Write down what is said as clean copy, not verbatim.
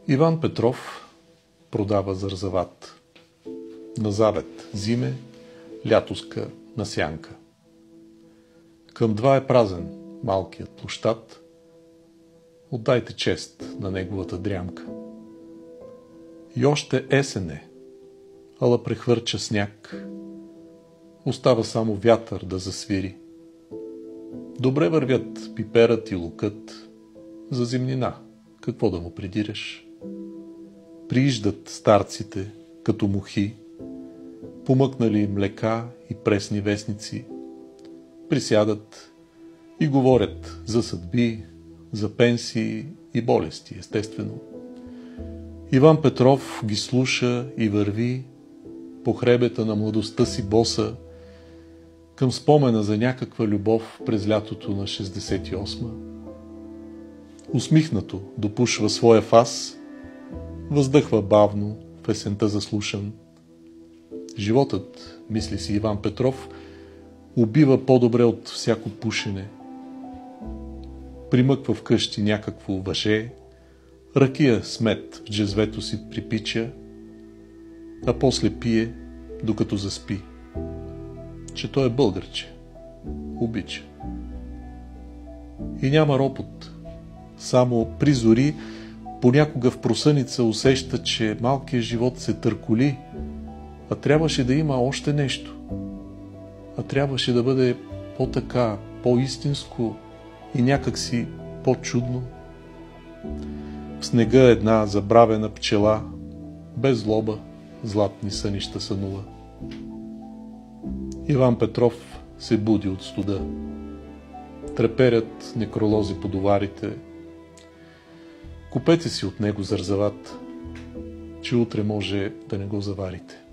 Иван Петров продава зарзават. На завет зиме, лятоска на сянка. Към два е празен малкият площад. Отдайте чест на неговата дрямка. И още есен е, ала прехвърча сняг. Остава само вятър да засвири. Добре вървят пиперът и лукът. За зимнина какво да му придираш? Прииждат старците като мухи, помъкнали млека и пресни вестници. Присядат и говорят за съдби, за пенсии и болести, естествено. Иван Петров ги слуша и върви по хребета на младостта си боса към спомена за някаква любов през лятото на 68-ма. Усмихнато допушва своя фас, въздъхва бавно в есента заслушан. Животът, мисли си Иван Петров, убива по-добре от всяко пушене. Примъква вкъщи някакво въже, ракия с мед в джезвето си припича, а после пие, докато заспи. Че той е българче, обича. И няма ропот, само при зори понякога в просъница усеща, че малкият живот се търколи, а трябваше да има още нещо. А трябваше да бъде по-така, по-истинско и някакси по-чудно. В снега една забравена пчела, без злоба, златни сънища сънува. Иван Петров се буди от студа. Треперят некролози по доварите. Купете си от него зарзават, че утре може да не го заварите.